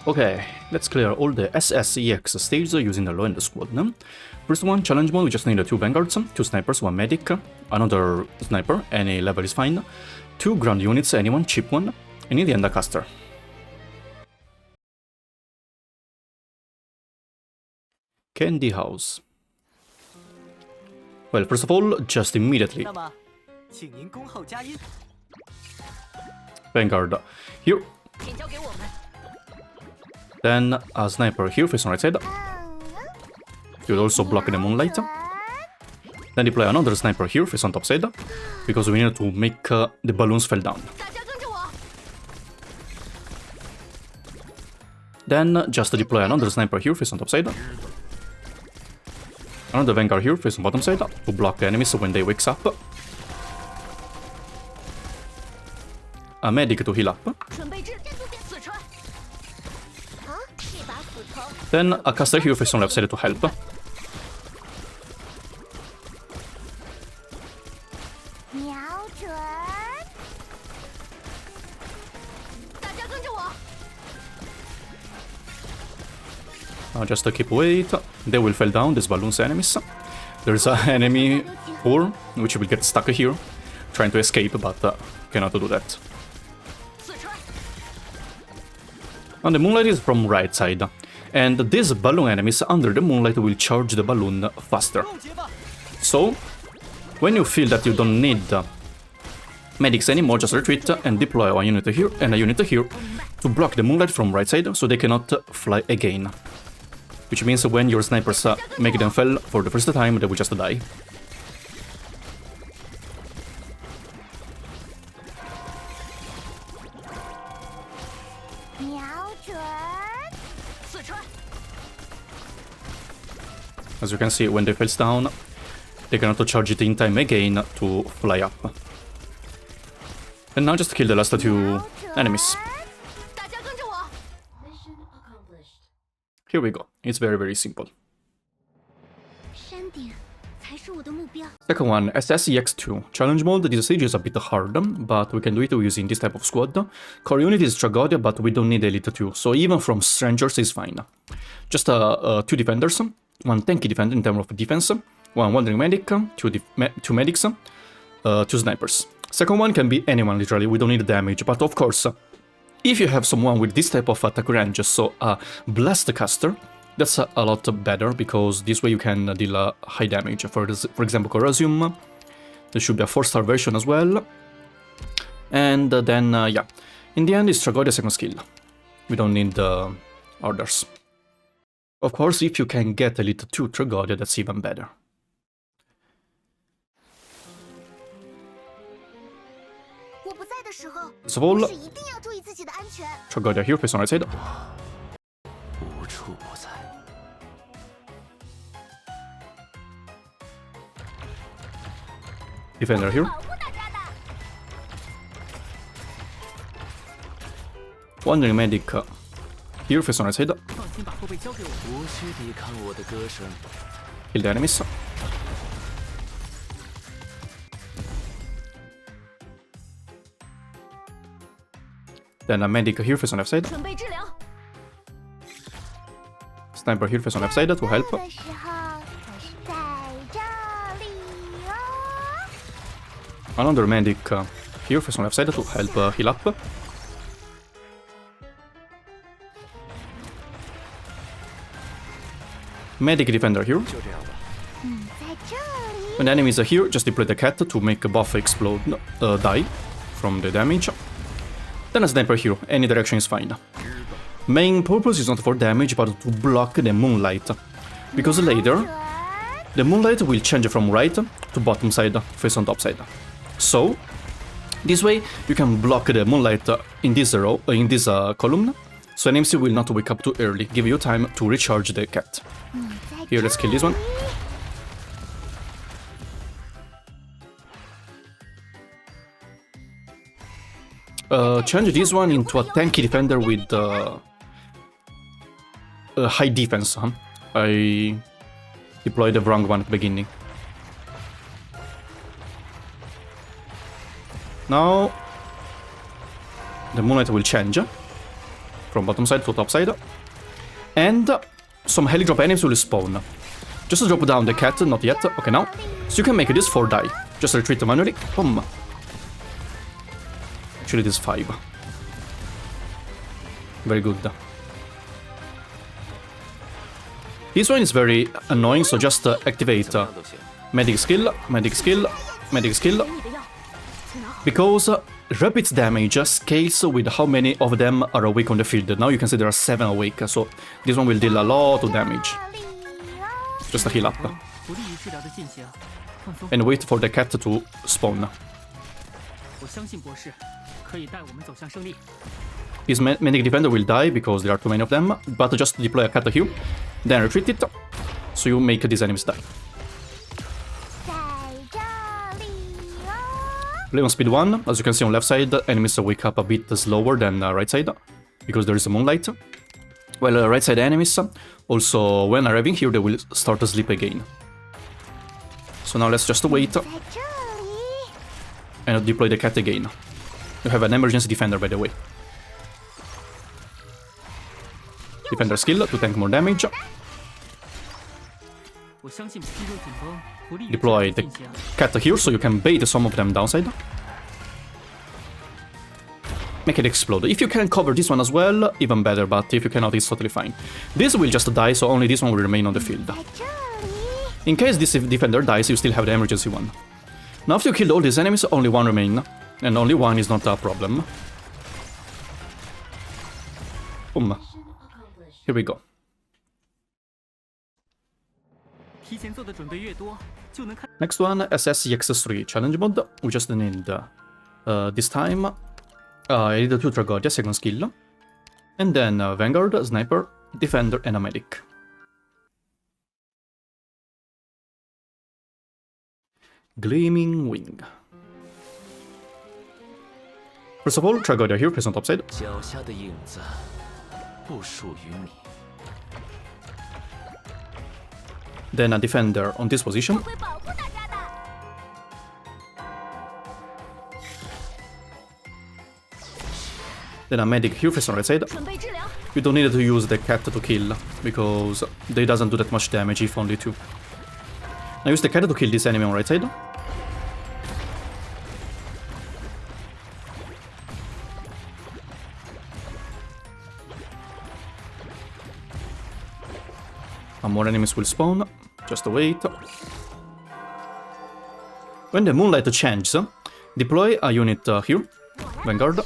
Okay, let's clear all the SS-EX stages using the low-end squad. First one, challenge mode, we just need 2 vanguards, 2 snipers, 1 medic, another sniper, any level is fine, 2 ground units, anyone, cheap one, and in the end a caster. Candy House. Well, first of all, just immediately. Vanguard here. Then a sniper here, face on right side. You'll also block the moonlight. Then deploy another sniper here, face on top side, because we need to make the balloons fall down. Then just deploy another sniper here, face on top side. Another vanguard here, face on bottom side, to block the enemies when they wakes up. A medic to heal up. Then a caster here, face on left side to help. Now just to keep wait, they will fall down, these balloons enemies. There's an enemy 4, which will get stuck here, trying to escape, but cannot do that. And the moonlight is from right side, and these balloon enemies under the moonlight will charge the balloon faster. So, when you feel that you don't need medics anymore, just retreat and deploy a unit here and a unit here to block the moonlight from right side, so they cannot fly again. Which means when your snipers make them fall for the first time, they will just die. As you can see, when they falls down, they cannot charge it in time again to fly up. And now just kill the last 2 enemies. Here we go. It's very simple. Second one, SS-EX-2. Challenge mode. This stage is a bit hard, but we can do it using this type of squad. Core unit is Tragodia, but we don't need Elite 2, so even from strangers is fine. Just 2 defenders, 1 tanky defender in terms of defense, 1 wandering medic, 2 medics, 2 snipers. Second one can be anyone, literally, we don't need damage, but of course, if you have someone with this type of attack range, so a blast caster, that's a lot better, because this way you can deal high damage. For example, Corrosium, there should be a 4-star version as well. And then, yeah, in the end it's Tragodia second skill. We don't need orders. Of course, if you can get Elite 2 Tragodia, that's even better. First of all, Tragodia here, face on right side. Defender here. Wandering medic here, face on right side. Kill the enemies. Then a medic here, face on left side. Sniper here, face on left side to help. Another medic here, face on left side to help heal up. Medic defender here. When the enemies are here, just deploy the cat to make a buff explode, die from the damage. Then a sniper here, any direction is fine. Main purpose is not for damage, but to block the moonlight. Because later, the moonlight will change from right to bottom side, face on top side. So, this way you can block the moonlight in this row, in this column, so enemies will not wake up too early, give you time to recharge the cat. Here, let's kill this one. Change this one into a tanky defender with high defense. I deployed the wrong one at the beginning. Now the moonlight will change. from bottom side to top side. And some heli drop enemies will spawn. Just drop down the cat, not yet. Okay, now. So you can make this 4 die. Just retreat manually. Boom. Actually, this is 5. Very good. This one is very annoying, so just activate medic skill, medic skill, medic skill. Because rapid damage scales with how many of them are awake on the field. Now you can see there are 7 awake, so this one will deal a lot of damage. Just a heal up. And wait for the cat to spawn. This medic defender will die because there are too many of them, but just deploy a cat here, then retreat it, so you make these enemies die. Play on speed 1, as you can see on left side, enemies wake up a bit slower than right side, because there is a moonlight. While right side enemies, also when arriving here, they will start to sleep again. So now let's just wait and deploy the cat again. You have an emergency defender, by the way. Defender skill to tank more damage. Deploy the cat here so you can bait some of them downside. Make it explode. If you can cover this one as well, even better, but if you cannot, it's totally fine. This will just die, so only this one will remain on the field. In case this defender dies, you still have the emergency one. Now after you kill all these enemies, only one remain. And only one is not a problem. Boom. Here we go. Next one, SS-EX-3 challenge mode. We just need this time I need 2 Tragodia, second skill, and then Vanguard, Sniper, Defender, and a Medic. Gleaming Wing. First of all, Tragodia here, place on top side. Then a Defender on this position. Then a Medic here, face on right side. You don't need to use the cat to kill, because they doesn't do that much damage if only 2. Now use the cat to kill this enemy on right side. More enemies will spawn. Just wait. When the moonlight changes, deploy a unit here, Vanguard,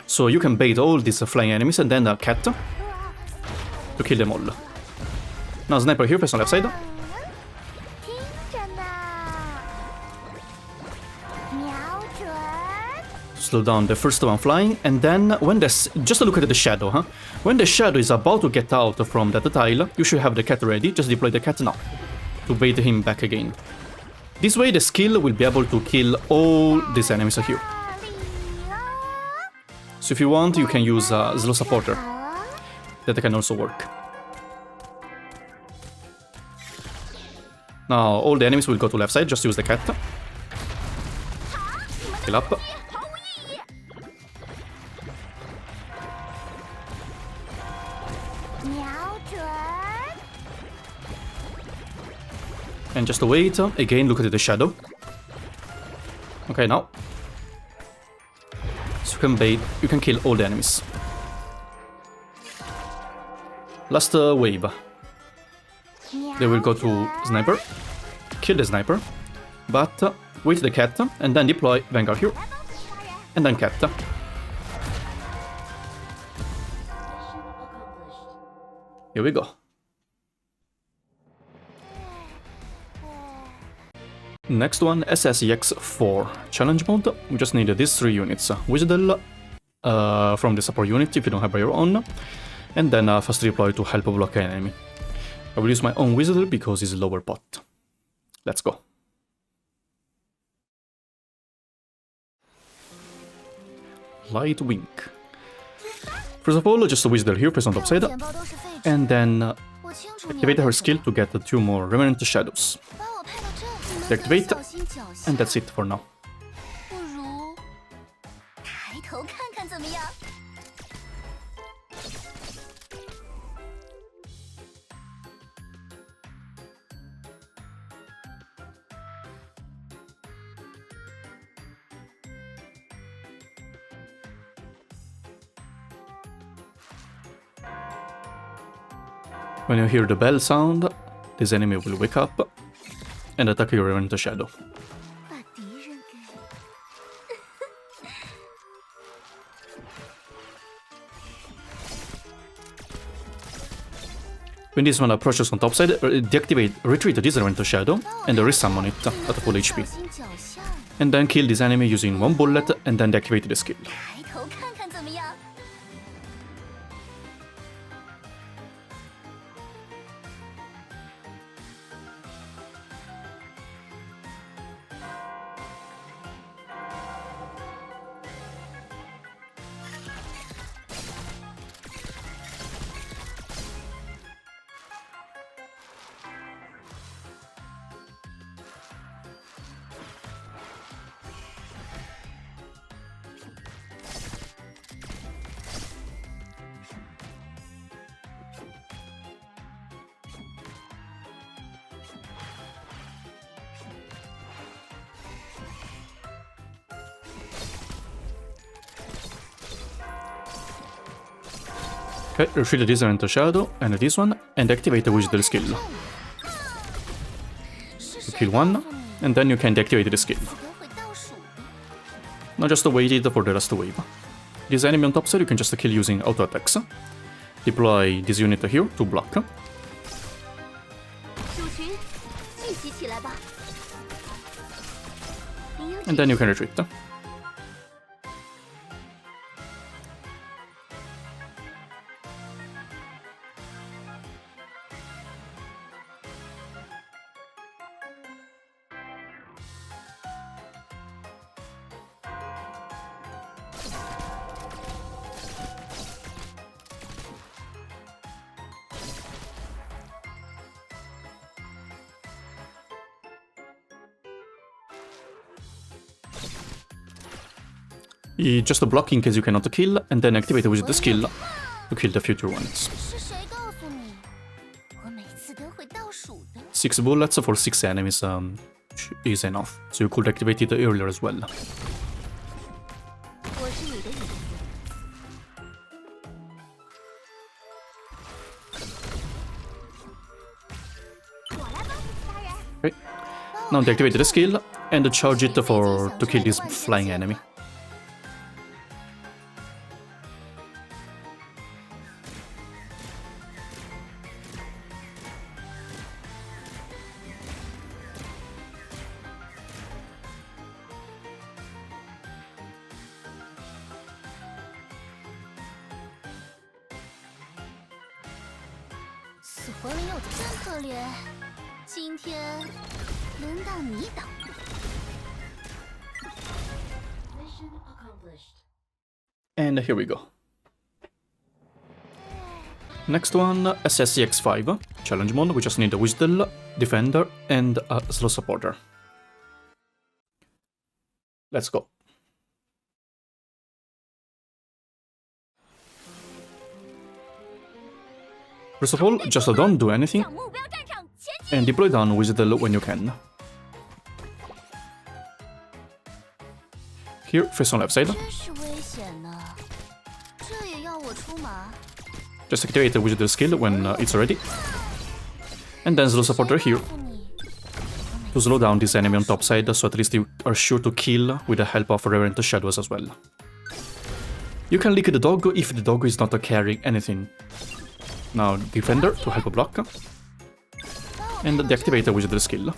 so you can bait all these flying enemies and then a cat to kill them all. Now Sniper here, face on left side. Slow down the first one flying, and then when just look at the shadow, huh? When the shadow is about to get out from that tile, you should have the cat ready. Just deploy the cat now to bait him back again. This way the skill will be able to kill all these enemies here. So if you want, you can use a slow supporter. That can also work. Now all the enemies will go to left side, just use the cat. Kill up. And just wait, again look at the shadow. Okay, now. So you can bait, you can kill all the enemies. Last wave. They will go to Sniper, kill the Sniper, but wait the cat, and then deploy Vanguard here, and then cat. Here we go. Next one, SS-EX-4 challenge mode. We just need these 3 units. Wizardel from the support unit if you don't have by your own, and then fast deploy to help block an enemy. I will use my own Wizardel because it's lower pot. Let's go. Light Wing. First of all, just a Wizardel here, press on top side, and then activate her skill to get 2 more Remnant Shadows. Deactivate, and that's it for now. When you hear the bell sound, this enemy will wake up and attack your Revenant Shadow. When this one approaches on topside, retreat this Revenant Shadow and resummon it at full HP. And then kill this enemy using one bullet and then deactivate the skill. Okay, retreat this Revenant Shadow and this one, and activate the Wizard skill. You kill one, and then you can deactivate the skill. Now just wait it for the last wave. This enemy on top side you can just kill using auto attacks. Deploy this unit here to block. And then you can retreat. Just block in case you cannot kill, and then activate with the skill to kill the future ones. 6 bullets for 6 enemies is enough, so you could activate it earlier as well. Okay. Now deactivate the skill and charge it to kill this flying enemy. And here we go. Next one, SS-EX-1, challenge mode. We just need a Wizard, Defender, and a slow supporter. Let's go. First of all, just don't do anything, and deploy down Wizard when you can. Here, face on left side. Just activate the Wizard skill when it's ready. And then slow supporter here, to slow down this enemy on top side, so at least you are sure to kill with the help of Revenant Shadows as well. You can lick the dog if the dog is not carrying anything. Now Defender to help block. And deactivate the Wizard skill.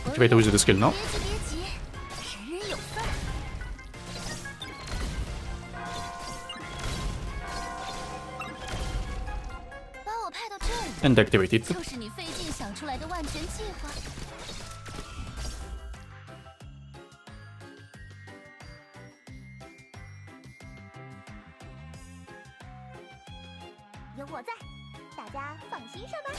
Activate the Wizard skill now. And activate it. 我在，大家放心上吧。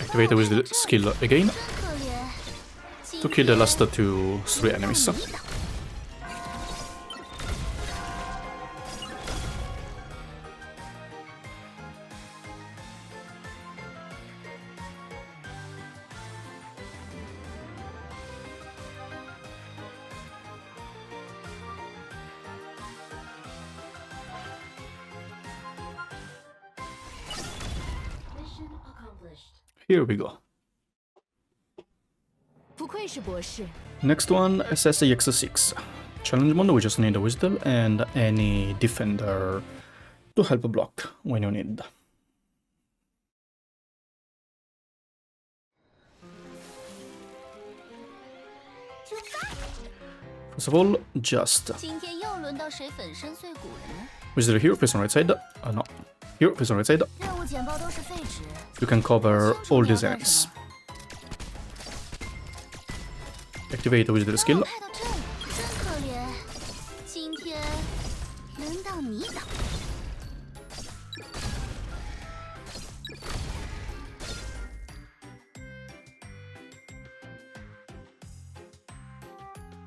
Activate with the skill again 真可怜， to kill the last 3 enemies. Here we go. 不愧是博士。 Next one, SS-EX-1. Challenge mode, we just need a Whistle and any defender to help block when you need. First of all, just 今天又轮到谁粉身碎骨了呢？ Whistle here, face on right side. No. Here, face on right side. 任务简报都是废纸。 You can cover all these enemies. Activate with the skill. 派到这里，真可怜。今天轮到你打。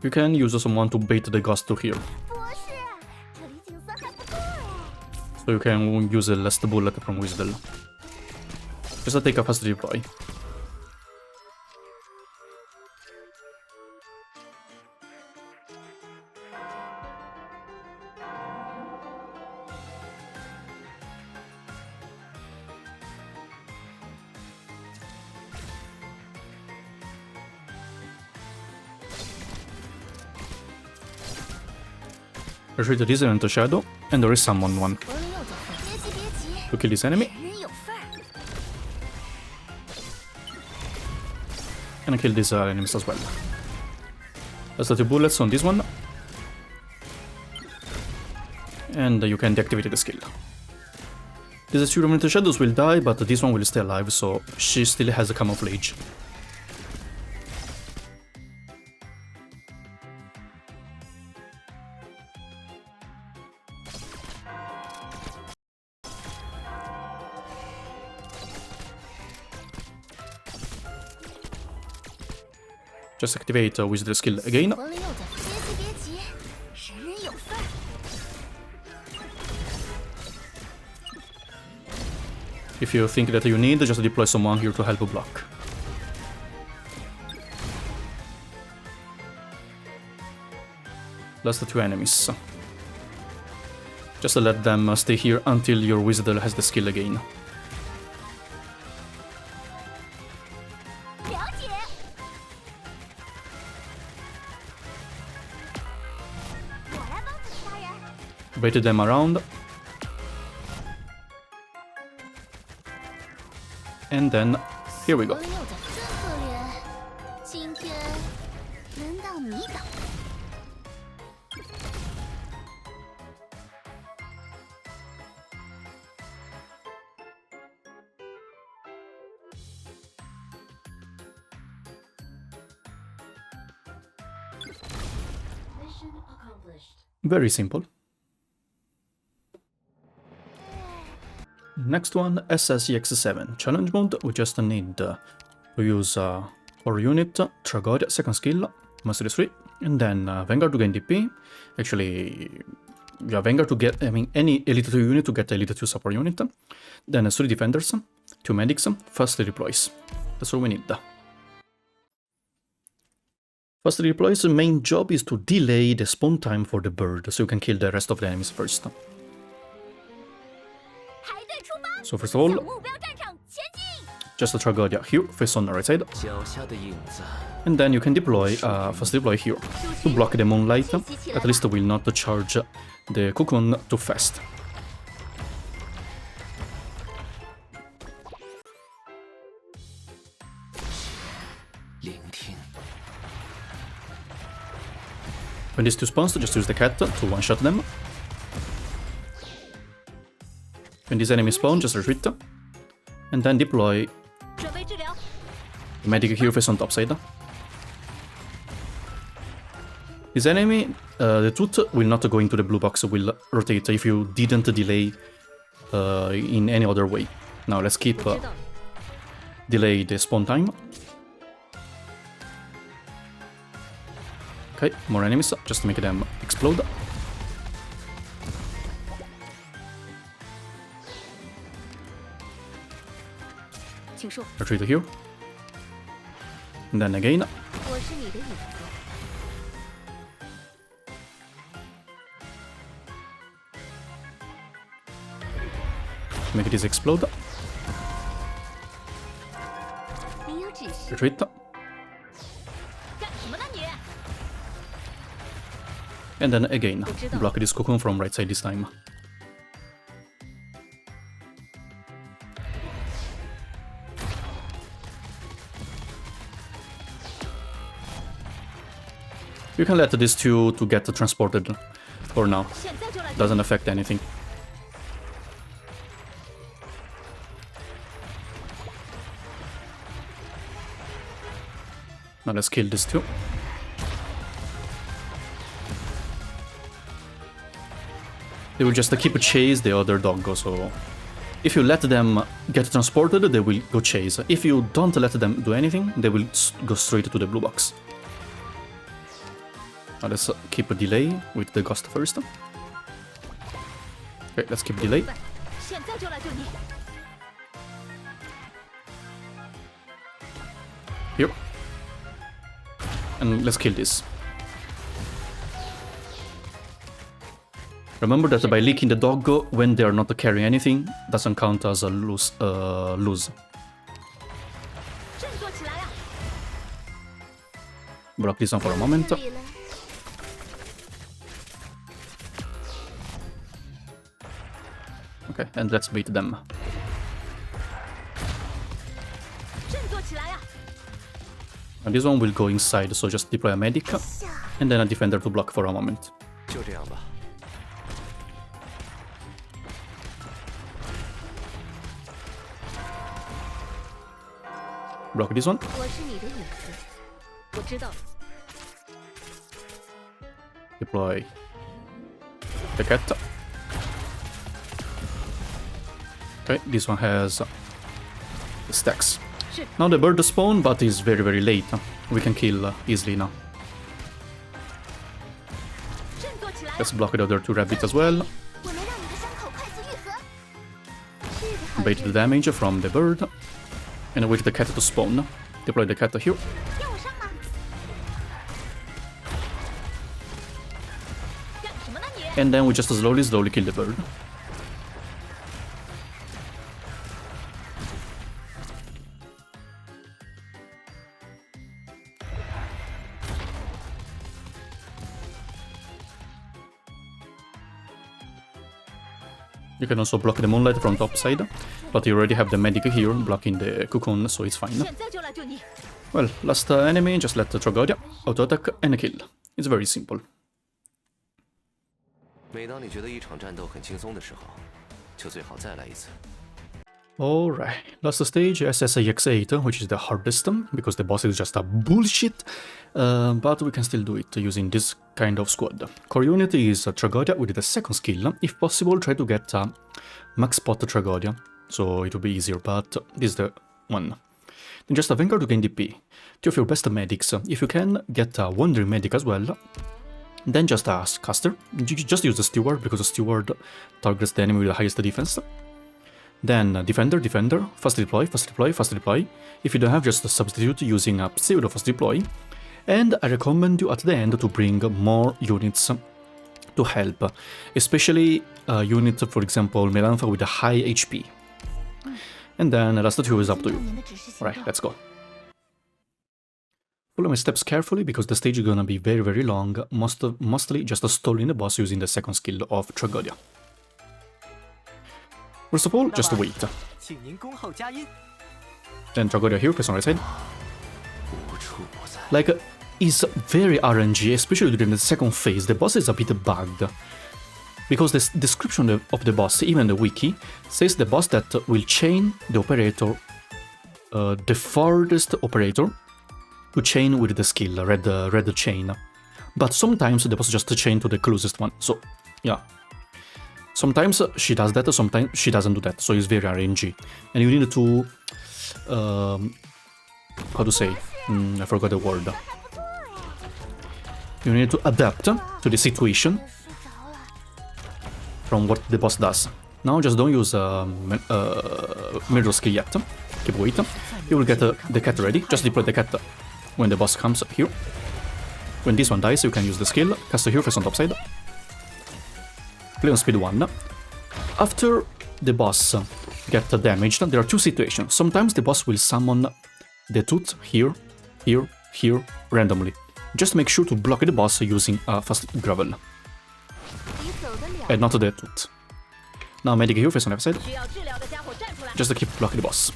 You can use someone to bait the ghost to here. 博士，这里景色还不错哎。 So you can use a last bullet from Whistle. Just take a fast deploy. Retreat this into shadow, and there is someone one 左邻右舍，别急别急， to kill this enemy 人有份儿。 and kill these enemies as well. Let's 2 bullets on this one, and you can deactivate the skill. These 2 remaining shadows will die, but this one will stay alive, so she still has a camouflage. Just activate with the skill again. 左邻右舍，别急别急，人有份儿。 If you think that you need, just deploy someone here to help block. Last 2 enemies. Just let them stay here until your Wizard has the skill again. 了解。 我来帮助其他人。 Bait them around. And then, here we 左 go. 邻右舍，真可怜。今天轮到你打。 Very simple. Next one, SS-EX-7. Challenge mode, we just need to use our unit, Tragoria, second skill, Mastery 3, and then Vanguard to gain DP. Actually, yeah, Vanguard to get, any Elite 2 unit to get Elite 2 support unit. Then 3 defenders, 2 medics, fast redeploys. That's all we need. Fast redeploys' main job is to delay the spawn time for the bird, so you can kill the rest of the enemies first. 排队出发， So first of all, 向目标战场前进。 just a Tragoria here, face on the right side. 脚下的影子， And then you can deploy, fast deploy here, to block the moonlight, at least will not charge the cocoon too fast. 聆听， When these 2 spawns, just use the cat to one-shot them. When these enemies spawn, just retreat. And then deploy 准备治疗。 the medic here face on top side. This enemy, the tooth will not go into the blue box, will rotate if you didn't delay in any other way. Now let's keep delay the spawn time. Okay, more enemies, just to make them explode. Retreat here. And then again. Make this explode. Retreat. And then again, block this cocoon from right side this time. You can let these two to get transported for now. Doesn't affect anything. Now let's kill these two. They will just keep chase the other doggo, so if you let them get transported, they will go chase. If you don't let them do anything, they will go straight to the blue box. Now let's keep a delay with the ghost first. Okay, let's keep delay. Here. And let's kill this. Remember that by leaking the doggo when they are not carrying anything, doesn't count as a lose. Block this one for a moment. Okay, and let's beat them. And this one will go inside, so just deploy a medic and then a defender to block for a moment. Block this one. Deploy the cat. Okay, this one has stacks. Now the bird spawn, but is very very late. We can kill easily now. Let's block the other two rabbits as well. Bait the damage from the bird. And wait the cat to spawn. Deploy the cat here. And then we just slowly kill the bird. You can also block the moonlight from top side, but you already have the medic here blocking the cocoon, so it's fine. Well, last enemy, just let the Tragodia auto attack and kill. It's very simple. Alright, last stage, SS-EX-8, which is the hardest, because the boss is just a bullshit, but we can still do it using this kind of squad. Core unit is Tragodia with the second skill. If possible, try to get max pot Tragodia, so it will be easier, but this is the one. Then just a Vanguard to gain DP. Two of your best medics. If you can, get a Wandering Medic as well. Then just a Caster. Just use the Steward, because the Steward targets the enemy with the highest defense. Then Defender, fast deploy. If you don't have, just substitute using a pseudo fast deploy. And I recommend you at the end to bring more units to help, especially units, for example, Melantha with a high HP. And then the last two is up to you. Alright, let's go. Follow my steps carefully because the stage is gonna be very very long, mostly just stalling the boss using the second skill of Tragodia. First of all, just wait. Then Tragodia here, press on right side. Like, is very RNG, especially during the second phase. The boss is a bit bugged. Because the description of the boss, even the wiki, says the boss that will chain the operator, the farthest operator, to chain with the skill, red chain. But sometimes the boss just chain to the closest one. So, yeah. Sometimes she does that, sometimes she doesn't do that. So it's very RNG. And you need to... how to say? I forgot the word. You need to adapt to the situation from what the boss does. Now just don't use mirror skill yet. Keep waiting. You will get the cat ready. Just deploy the cat when the boss comes here. When this one dies, you can use the skill. Cast the hero face on top side. Play on speed 1. After the boss gets damaged, there are two situations. Sometimes the boss will summon the tooth here, here, here, randomly. Just make sure to block the boss using fast gravel. And not the tooth. Now medic hero face on left side. Just to keep blocking the boss.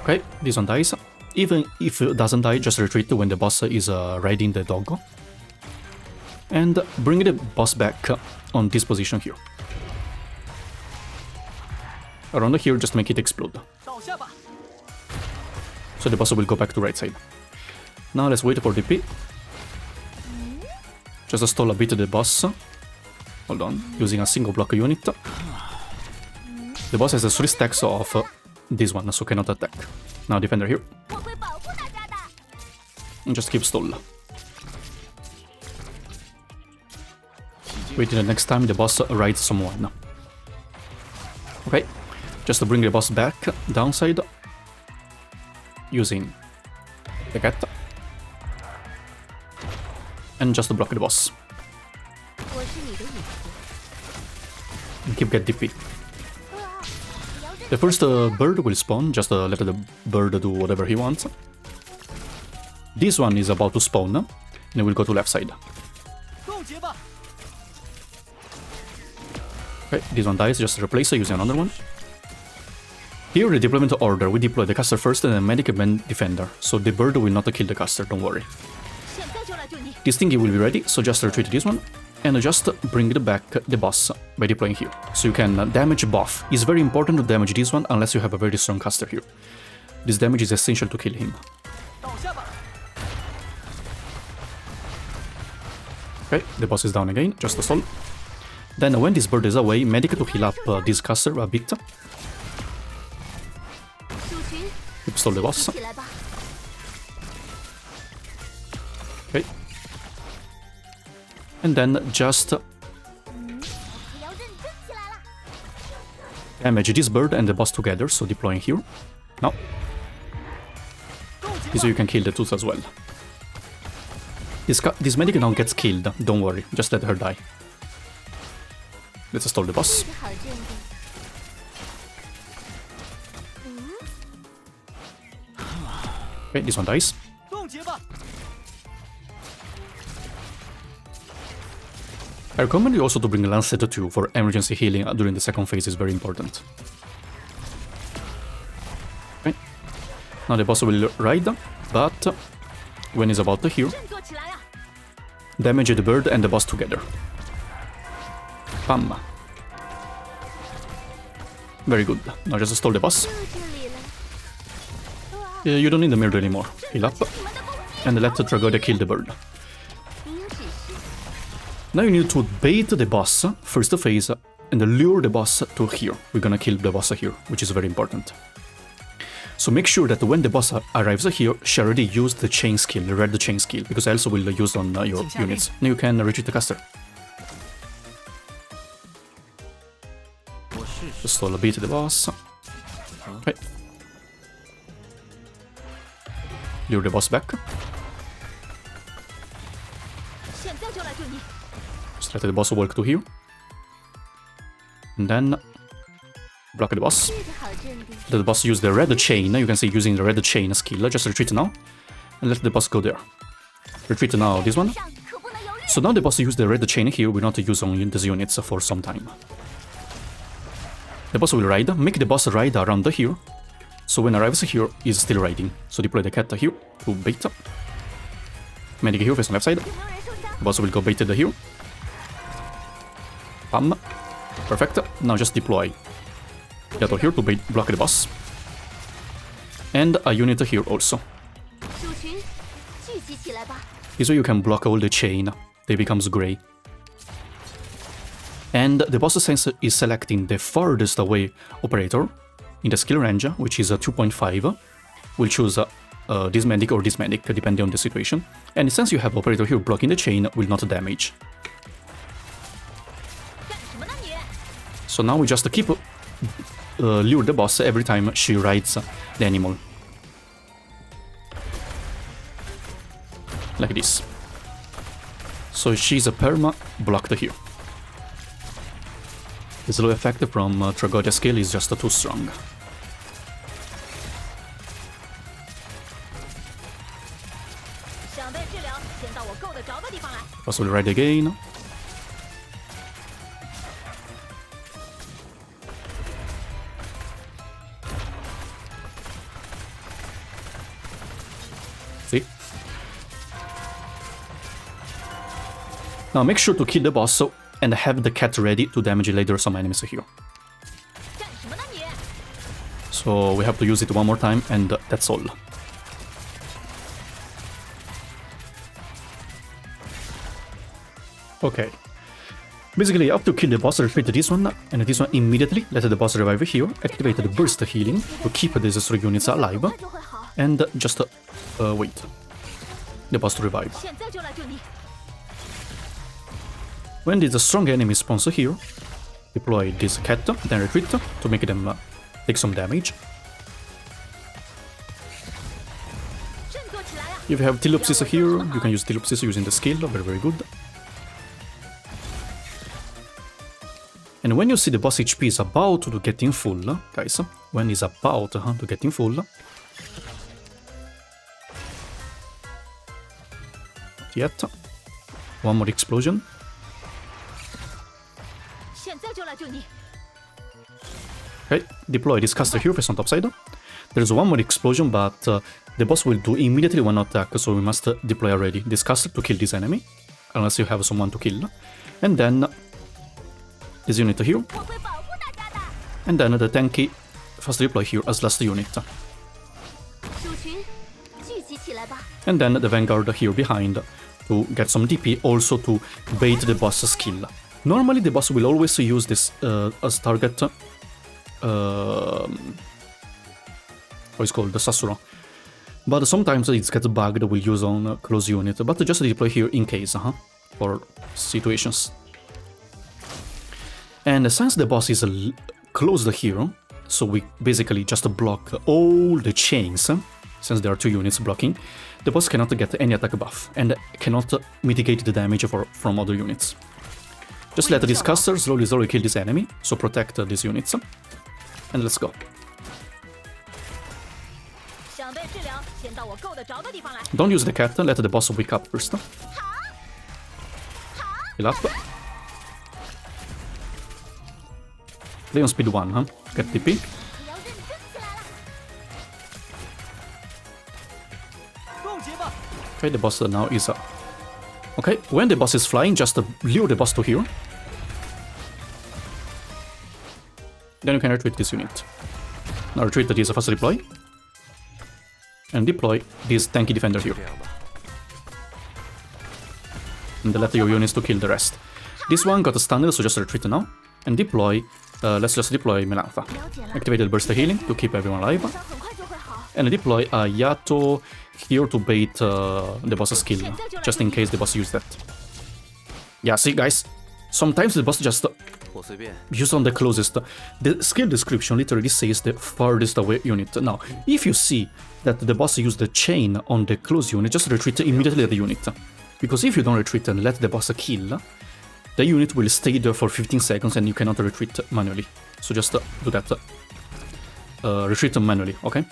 Okay, this one dies. Even if it doesn't die, just retreat when the boss is riding the dog. And bring the boss back on this position here. Around here, just make it explode. So the boss will go back to right side. Now let's wait for DP. Just stall a bit the boss. Hold on, using a single block unit. The boss has 3 stacks of this one, so cannot attack. Now defender here. And just keep stall. Wait till the next time the boss rides someone. Okay, just to bring the boss back downside. Using the cat. And just to block the boss. And keep get DP. The first bird will spawn, just let the bird do whatever he wants. This one is about to spawn, and it will go to left side. Okay, this one dies, just replace it using another one. Here, the deployment order, we deploy the caster first and then medic and then defender, so the bird will not kill the caster, don't worry. This thingy will be ready, so just retreat this one, and just bring back the boss by deploying here. So you can damage buff. It's very important to damage this one unless you have a very strong caster here. This damage is essential to kill him. Okay, the boss is down again, just a stall. Then when this bird is away, medic to heal up this caster a bit. Keep stall the boss. Okay. And then just damage this bird and the boss together, so deploying here. Now. So you can kill the tooth as well. This medic now gets killed, don't worry, just let her die. Let's stall the boss. Okay, this one dies. I recommend you also to bring Lancet 2 for emergency healing during the second phase, is very important. Okay. Now the boss will ride, but when he's about to heal, damage the bird and the boss together. Bam. Very good. Now just stall the boss. You don't need the mirror anymore. Heal up. And let the Tragodia kill the bird. Now you need to bait the boss, first phase, and lure the boss to here. We're gonna kill the boss here, which is very important. So make sure that when the boss arrives here, she already used the chain skill, the red chain skill, because I also will use on your units. Now you can retreat the caster. Just stall a bit the boss. Okay. Lure the boss back. Just let the boss walk to here. And then block the boss. Let the boss use the red chain. You can see using the red chain skill. Just retreat now. And let the boss go there. Retreat now this one. So now the boss use the red chain here. We're not use on these units for some time. The boss will ride. Make the boss ride around here. So when arrives here, he's still riding. So deploy the cat here to bait. Medic here face on left side. The boss will go baited here. Bam. Perfect. Now just deploy Yato here to block the boss. And a unit here also. This way you can block all the chain. They becomes grey. And the boss sense is selecting the farthest away operator in the skill range, which is 2.5. We'll choose this medic or this medic, depending on the situation. And since you have operator here blocking the chain, will not damage. So now we just keep lure the boss every time she rides the animal. Like this. So she's a perma blocked here. The slow effect from Tragodia skill is just too strong. Boss will ride again. See? Now make sure to kill the boss and have the cat ready to damage later some enemies here. So we have to use it one more time and that's all. Okay. Basically you have to kill the boss, retreat this one and this one immediately, let the boss revive here, activate the burst healing to keep these 3 units alive, and just wait the boss to revive. When there's a strong enemy spawns here, deploy this cat, then retreat to make them take some damage. If you have Telopsis here, you can use Telopsis using the skill, very good. And when you see the boss HP is about to get in full, guys, when it's about to get in full, not yet, one more explosion. Okay, deploy this caster here, face on top side. There's one more explosion, but the boss will do immediately one attack, so we must deploy already this caster to kill this enemy, unless you have someone to kill. And then this unit here, and then the tanky fast deploy here as last unit. And then the vanguard here behind to get some DP, also to bait the boss skill. Normally the boss will always use this as target, what is called the Sasura, but sometimes it gets bugged, will use on close unit, but just deploy here in case, for situations. And since the boss is closed here, so we basically just block all the chains, since there are 2 units blocking, the boss cannot get any attack buff, and cannot mitigate the damage from other units. Just let this caster slowly kill this enemy, so protect these units, and let's go. Don't use the cat, let the boss wake up first. Heal up. Play on speed 1, get TP. Okay, the boss now is okay, when the boss is flying, just lure the boss to here. Then you can retreat this unit. Now retreat this fast deploy. And deploy this tanky defender here. And let your units to kill the rest. This one got stunned, so just retreat now. And deploy, let's just deploy Melantha. Activate the burst healing to keep everyone alive. And deploy Yato here to bait the boss skill, just in case the boss used that. Yeah, see guys, sometimes the boss just use on the closest. The skill description literally says the farthest away unit. Now, if you see that the boss used the chain on the close unit, just retreat immediately at the unit. Because if you don't retreat and let the boss kill, the unit will stay there for 15 seconds and you cannot retreat manually. So just do that. Retreat manually, okay?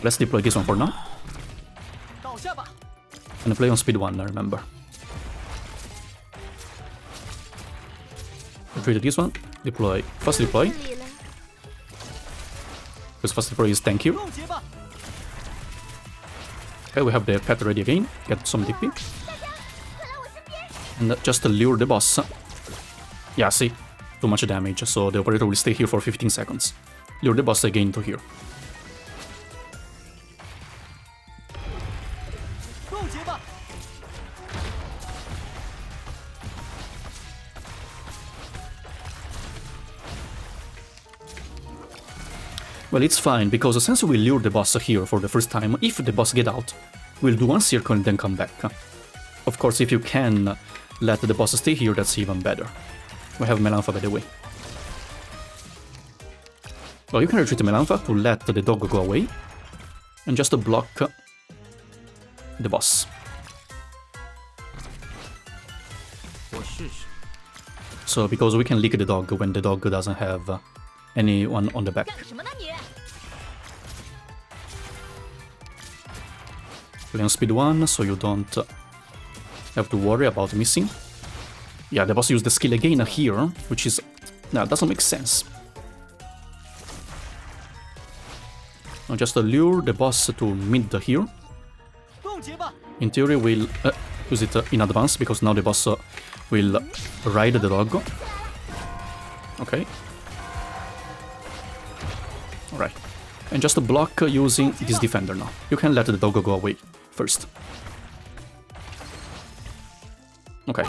Let's deploy this one for now. And play on speed 1, remember. Retreat this one, deploy, fast deploy. Because fast deploy is tank here. Okay, we have the pet ready again, get some DP. And just lure the boss. Yeah, see, too much damage, so the operator will stay here for 15 seconds. Lure the boss again to here. Well, it's fine, because since we lure the boss here for the first time, if the boss get out, we'll do one circle and then come back. Of course, if you can let the boss stay here, that's even better. We have Melantha, by the way. Well, you can retreat Melantha to let the dog go away, and just to block the boss. So, because we can lick the dog when the dog doesn't have anyone on the back. Play on speed 1, so you don't have to worry about missing. Yeah, the boss used the skill again here, which is... no, doesn't make sense. Now just lure the boss to mid here. In theory, we'll use it in advance, because now the boss will ride the dog. Okay. Alright. And just block using this defender now. You can let the dog go away first. Okay.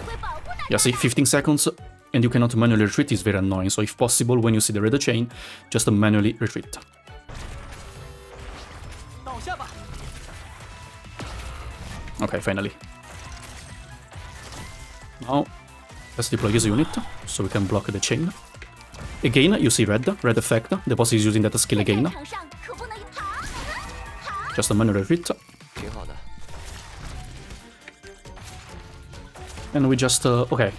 Yeah, see, 15 seconds, and you cannot manually retreat is very annoying, so if possible, when you see the red chain, just manually retreat. Okay, finally. Now, let's deploy this unit, so we can block the chain. Again, you see red effect, the boss is using that skill again. Just a manual retreat. And we just, okay.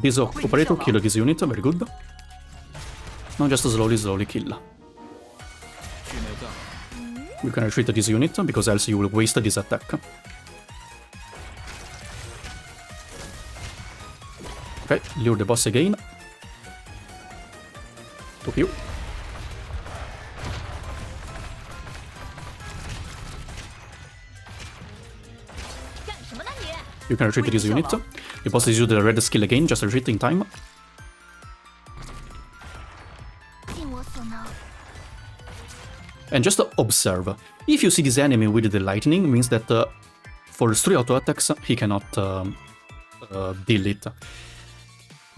This operator killed this unit, very good. Now just slowly kill. We can retreat this unit, because else you will waste this attack. Okay, lure the boss again. To here. You can retreat this unit. The boss is using the red skill again, just retreat in time. And just observe. If you see this enemy with the lightning, means that for 3 auto attacks, he cannot deal it.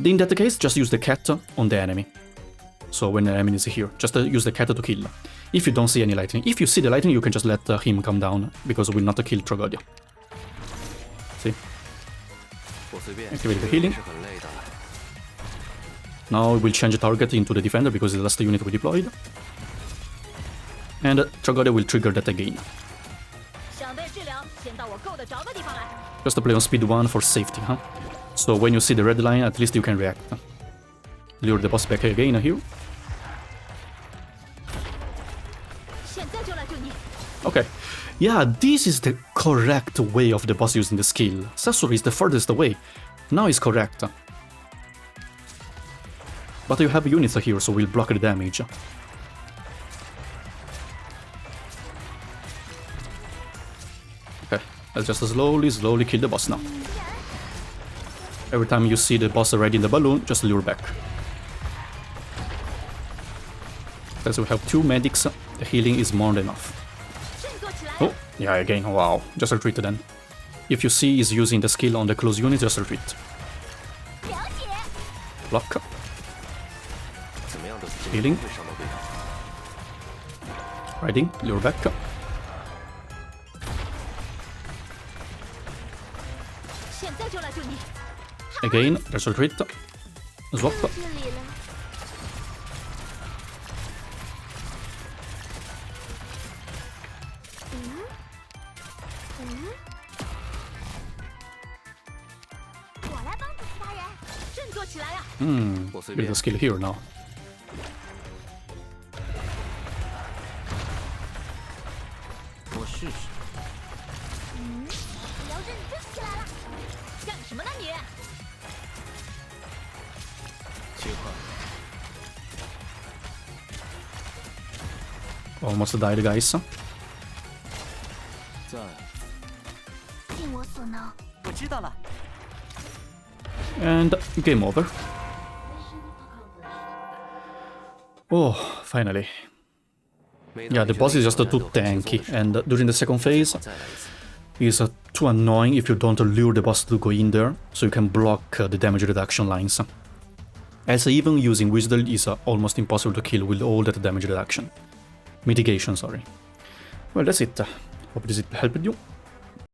In that case, just use the cat on the enemy. So when the enemy is here, just use the cat to kill. If you don't see any lightning. If you see the lightning, you can just let him come down, because it will not kill Tragodia. See? Activate the healing. Now we'll change the target into the defender, because it's the last unit we deployed. And Tragodia will trigger that again. Just to play on speed 1 for safety, huh? So when you see the red line, at least you can react. Lure the boss back again here. Okay. Yeah, this is the correct way of the boss using the skill. Sasori is the furthest away. Now it's correct. But you have units here, so we'll block the damage. Okay, let's just slowly kill the boss now. Every time you see the boss already in the balloon, just lure back. As we have 2 medics, the healing is more than enough. Oh, yeah, again, wow. Just retreat then. If you see he's using the skill on the close unit, just retreat. Block. Healing. Riding, lure back. Again, there's a retreat. Swap. Build a skill here now. Almost died, guys. And game over. Oh, finally. Yeah, the boss is just too tanky, and during the second phase, it's too annoying if you don't lure the boss to go in there, so you can block the damage reduction lines. As even using Wizard is almost impossible to kill with all that damage reduction. Mitigation, sorry. Well, that's it. Hope this helped you.